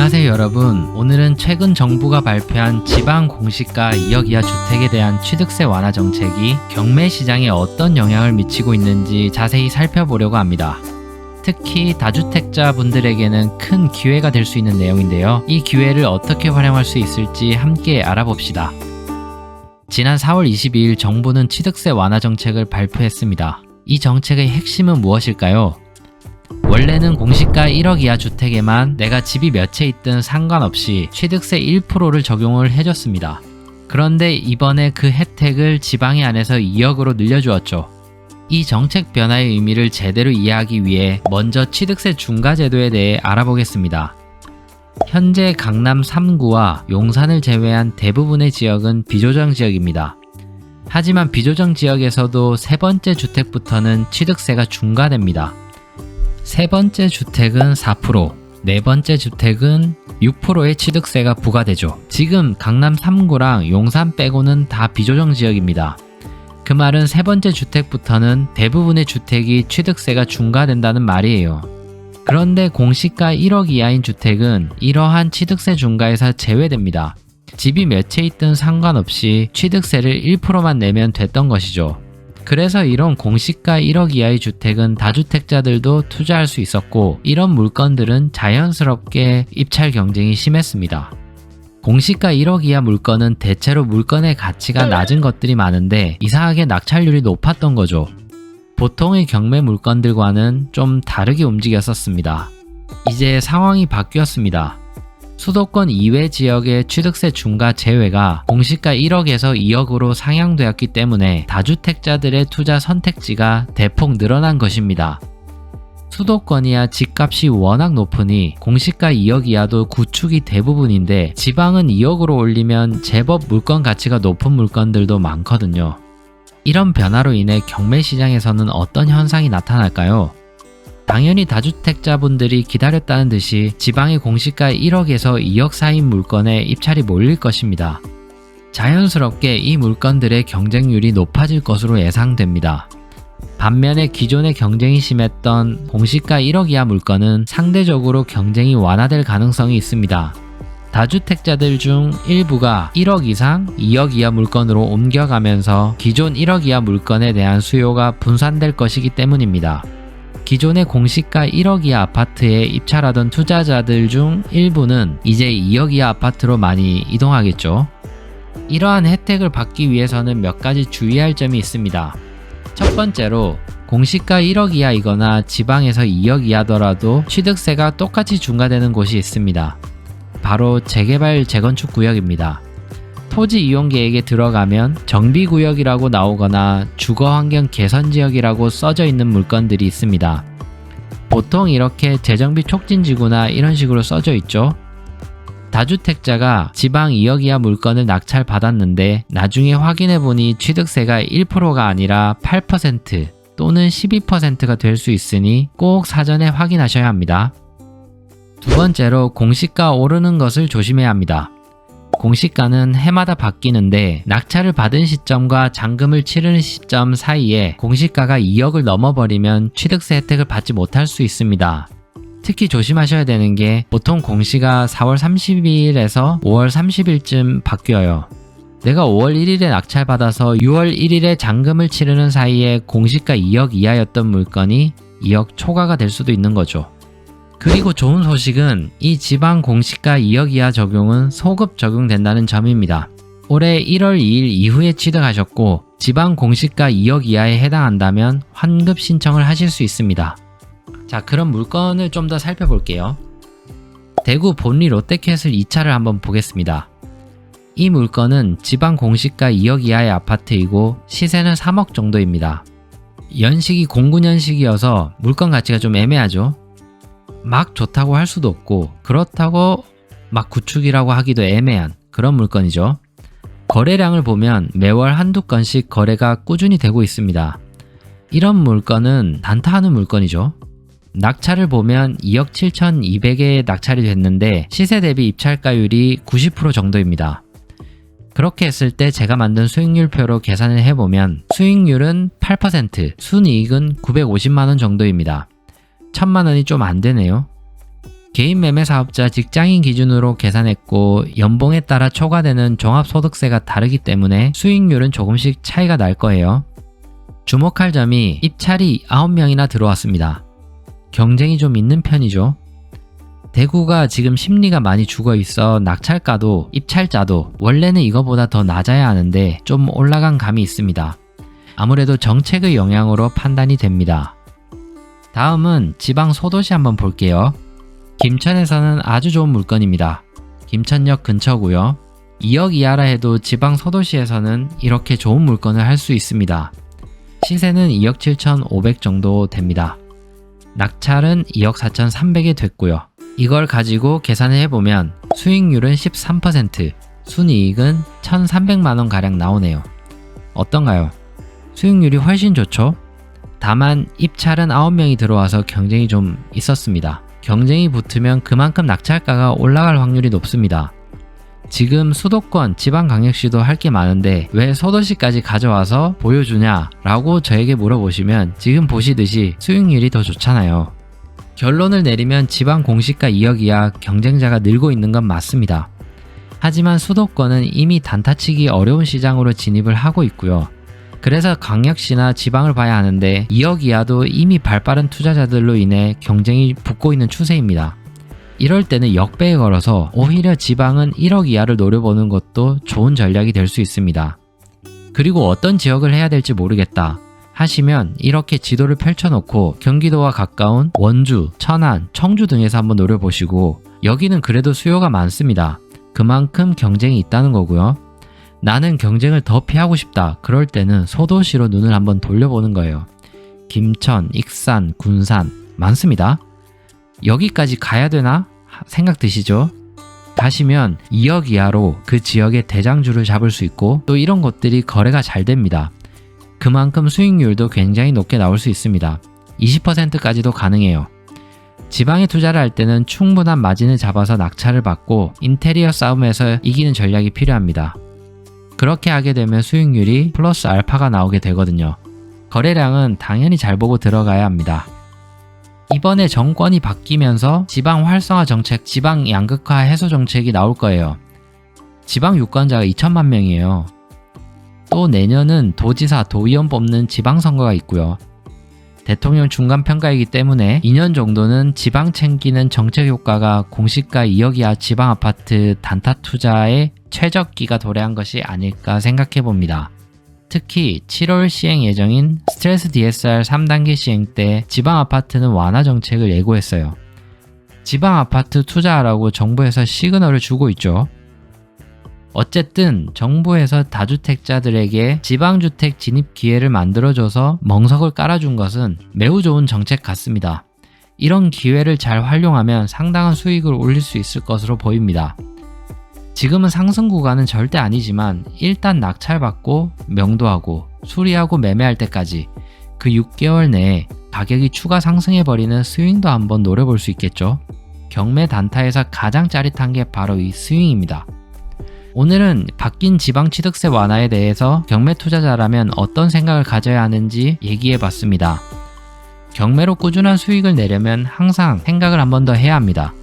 안녕하세요 여러분. 오늘은 최근 정부가 발표한 지방 공시가 2억 이하 주택에 대한 취득세 완화 정책이 경매 시장에 어떤 영향을 미치고 있는지 자세히 살펴보려고 합니다. 특히 다주택자 분들에게는 큰 기회가 될 수 있는 내용인데요. 이 기회를 어떻게 활용할 수 있을지 함께 알아봅시다. 지난 4월 22일 정부는 취득세 완화 정책을 발표했습니다. 이 정책의 핵심은 무엇일까요? 원래는 공시가 1억 이하 주택에만 내가 집이 몇 채 있든 상관없이 취득세 1%를 적용을 해줬습니다. 그런데 이번에 그 혜택을 지방에 한해서 2억으로 늘려주었죠. 이 정책 변화의 의미를 제대로 이해하기 위해 먼저 취득세 중과제도에 대해 알아보겠습니다. 현재 강남 3구와 용산을 제외한 대부분의 지역은 비조정 지역입니다. 하지만 비조정 지역에서도 세 번째 주택부터는 취득세가 중과됩니다. 세 번째 주택은 4%, 네 번째 주택은 6%의 취득세가 부과되죠. 지금 강남 3구랑 용산 빼고는 다 비조정 지역입니다. 그 말은 세 번째 주택부터는 대부분의 주택이 취득세가 중과된다는 말이에요. 그런데 공시가 1억 이하인 주택은 이러한 취득세 중과에서 제외됩니다. 집이 몇 채 있든 상관없이 취득세를 1%만 내면 됐던 것이죠. 그래서 이런 공시가 1억 이하의 주택은 다주택자들도 투자할 수 있었고, 이런 물건들은 자연스럽게 입찰 경쟁이 심했습니다. 공시가 1억 이하 물건은 대체로 물건의 가치가 낮은 것들이 많은데 이상하게 낙찰률이 높았던 거죠. 보통의 경매 물건들과는 좀 다르게 움직였었습니다. 이제 상황이 바뀌었습니다. 수도권 이외 지역의 취득세 중과 제외가 공시가 1억에서 2억으로 상향되었기 때문에 다주택자들의 투자 선택지가 대폭 늘어난 것입니다. 수도권이야 집값이 워낙 높으니 공시가 2억 이하도 구축이 대부분인데, 지방은 2억으로 올리면 제법 물건 가치가 높은 물건들도 많거든요. 이런 변화로 인해 경매 시장에서는 어떤 현상이 나타날까요? 당연히 다주택자분들이 기다렸다는 듯이 지방의 공시가 1억에서 2억 사이인 물건에 입찰이 몰릴 것입니다. 자연스럽게 이 물건들의 경쟁률이 높아질 것으로 예상됩니다. 반면에 기존의 경쟁이 심했던 공시가 1억 이하 물건은 상대적으로 경쟁이 완화될 가능성이 있습니다. 다주택자들 중 일부가 1억 이상, 2억 이하 물건으로 옮겨가면서 기존 1억 이하 물건에 대한 수요가 분산될 것이기 때문입니다. 기존의 공시가 1억 이하 아파트에 입찰하던 투자자들 중 일부는 이제 2억 이하 아파트로 많이 이동하겠죠. 이러한 혜택을 받기 위해서는 몇 가지 주의할 점이 있습니다. 첫 번째로, 공시가 1억 이하이거나 지방에서 2억 이하더라도 취득세가 똑같이 중과되는 곳이 있습니다. 바로 재개발 재건축 구역입니다. 토지 이용 계획에 들어가면 정비구역이라고 나오거나 주거환경 개선지역이라고 써져 있는 물건들이 있습니다. 보통 이렇게 재정비 촉진지구나 이런 식으로 써져 있죠. 다주택자가 지방 2억 이하 물건을 낙찰 받았는데 나중에 확인해보니 취득세가 1%가 아니라 8% 또는 12%가 될 수 있으니 꼭 사전에 확인하셔야 합니다. 두 번째로, 공시가 오르는 것을 조심해야 합니다. 공시가는 해마다 바뀌는데 낙찰을 받은 시점과 잔금을 치르는 시점 사이에 공시가가 2억을 넘어버리면 취득세 혜택을 받지 못할 수 있습니다. 특히 조심하셔야 되는 게, 보통 공시가 4월 30일에서 5월 30일쯤 바뀌어요. 내가 5월 1일에 낙찰받아서 6월 1일에 잔금을 치르는 사이에 공시가 2억 이하였던 물건이 2억 초과가 될 수도 있는 거죠. 그리고 좋은 소식은 이 지방 공시가 2억 이하 적용은 소급 적용된다는 점입니다. 올해 1월 2일 이후에 취득하셨고 지방 공시가 2억 이하에 해당한다면 환급 신청을 하실 수 있습니다. 자, 그럼 물건을 좀 더 살펴볼게요. 대구 본리 롯데캐슬 2차를 한번 보겠습니다. 이 물건은 지방 공시가 2억 이하의 아파트이고 시세는 3억 정도입니다. 연식이 09년식이어서 물건 가치가 좀 애매하죠. 막 좋다고 할 수도 없고 그렇다고 막 구축이라고 하기도 애매한 그런 물건이죠. 거래량을 보면 매월 한두 건씩 거래가 꾸준히 되고 있습니다. 이런 물건은 단타하는 물건이죠. 낙찰을 보면 2억 7,200에 낙찰이 됐는데 시세 대비 입찰가율이 90% 정도입니다. 그렇게 했을 때 제가 만든 수익률표로 계산을 해보면 수익률은 8%, 순이익은 950만원 정도입니다. 1000만원이 좀 안되네요. 개인 매매 사업자 직장인 기준으로 계산했고 연봉에 따라 초과되는 종합소득세가 다르기 때문에 수익률은 조금씩 차이가 날 거예요. 주목할 점이 입찰이 9명이나 들어왔습니다. 경쟁이 좀 있는 편이죠. 대구가 지금 심리가 많이 죽어 있어 낙찰가도 입찰자도 원래는 이거보다 더 낮아야 하는데 좀 올라간 감이 있습니다. 아무래도 정책의 영향으로 판단이 됩니다. 다음은 지방 소도시 한번 볼게요. 김천에서는 아주 좋은 물건입니다. 김천역 근처고요. 2억 이하라 해도 지방 소도시에서는 이렇게 좋은 물건을 할 수 있습니다. 시세는 2억 7,500 정도 됩니다. 낙찰은 2억 4,300에 됐고요. 이걸 가지고 계산을 해보면 수익률은 13%, 순이익은 1,300만원 가량 나오네요. 어떤가요? 수익률이 훨씬 좋죠? 다만 입찰은 9명이 들어와서 경쟁이 좀 있었습니다. 경쟁이 붙으면 그만큼 낙찰가가 올라갈 확률이 높습니다. 지금 수도권, 지방광역시도 할 게 많은데 왜 소도시까지 가져와서 보여주냐 라고 저에게 물어보시면 지금 보시듯이 수익률이 더 좋잖아요. 결론을 내리면 지방 공시가 2억 이하 경쟁자가 늘고 있는 건 맞습니다. 하지만 수도권은 이미 단타치기 어려운 시장으로 진입을 하고 있고요. 그래서 광역시나 지방을 봐야 하는데 2억 이하도 이미 발빠른 투자자들로 인해 경쟁이 붙고 있는 추세입니다. 이럴 때는 역배에 걸어서 오히려 지방은 1억 이하를 노려보는 것도 좋은 전략이 될 수 있습니다. 그리고 어떤 지역을 해야 될지 모르겠다 하시면 이렇게 지도를 펼쳐놓고 경기도와 가까운 원주, 천안, 청주 등에서 한번 노려보시고 여기는 그래도 수요가 많습니다. 그만큼 경쟁이 있다는 거고요. 나는 경쟁을 더 피하고 싶다. 그럴 때는 소도시로 눈을 한번 돌려보는 거예요. 김천, 익산, 군산 많습니다. 여기까지 가야 되나? 생각 드시죠? 가시면 2억 이하로 그 지역의 대장주를 잡을 수 있고 또 이런 곳들이 거래가 잘 됩니다. 그만큼 수익률도 굉장히 높게 나올 수 있습니다. 20%까지도 가능해요. 지방에 투자를 할 때는 충분한 마진을 잡아서 낙찰을 받고 인테리어 싸움에서 이기는 전략이 필요합니다. 그렇게 하게 되면 수익률이 플러스 알파가 나오게 되거든요. 거래량은 당연히 잘 보고 들어가야 합니다. 이번에 정권이 바뀌면서 지방 활성화 정책, 지방 양극화 해소 정책이 나올 거예요. 지방 유권자가 2천만 명이에요. 또 내년은 도지사, 도의원 뽑는 지방선거가 있고요. 대통령 중간평가이기 때문에 2년 정도는 지방 챙기는 정책 효과가 공시가 2억 이하 지방 아파트 단타 투자에 최적기가 도래한 것이 아닐까 생각해 봅니다. 특히 7월 시행 예정인 스트레스 DSR 3단계 시행 때 지방 아파트는 완화 정책을 예고했어요. 지방 아파트 투자하라고 정부에서 시그널을 주고 있죠. 어쨌든 정부에서 다주택자들에게 지방주택 진입 기회를 만들어줘서 멍석을 깔아준 것은 매우 좋은 정책 같습니다. 이런 기회를 잘 활용하면 상당한 수익을 올릴 수 있을 것으로 보입니다. 지금은 상승 구간은 절대 아니지만 일단 낙찰받고 명도하고 수리하고 매매할 때까지 그 6개월 내에 가격이 추가 상승해버리는 스윙도 한번 노려볼 수 있겠죠. 경매 단타에서 가장 짜릿한 게 바로 이 스윙입니다. 오늘은 바뀐 지방취득세 완화에 대해서 경매 투자자라면 어떤 생각을 가져야 하는지 얘기해봤습니다. 경매로 꾸준한 수익을 내려면 항상 생각을 한 번 더 해야 합니다.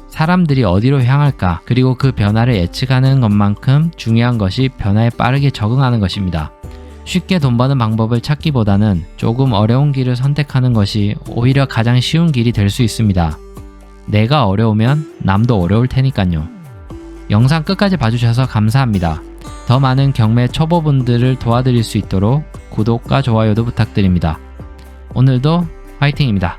사람들이 어디로 향할까, 그리고 그 변화를 예측하는 것만큼 중요한 것이 변화에 빠르게 적응하는 것입니다. 쉽게 돈 버는 방법을 찾기보다는 조금 어려운 길을 선택하는 것이 오히려 가장 쉬운 길이 될 수 있습니다. 내가 어려우면 남도 어려울 테니까요. 영상 끝까지 봐주셔서 감사합니다. 더 많은 경매 초보분들을 도와드릴 수 있도록 구독과 좋아요도 부탁드립니다. 오늘도 화이팅입니다.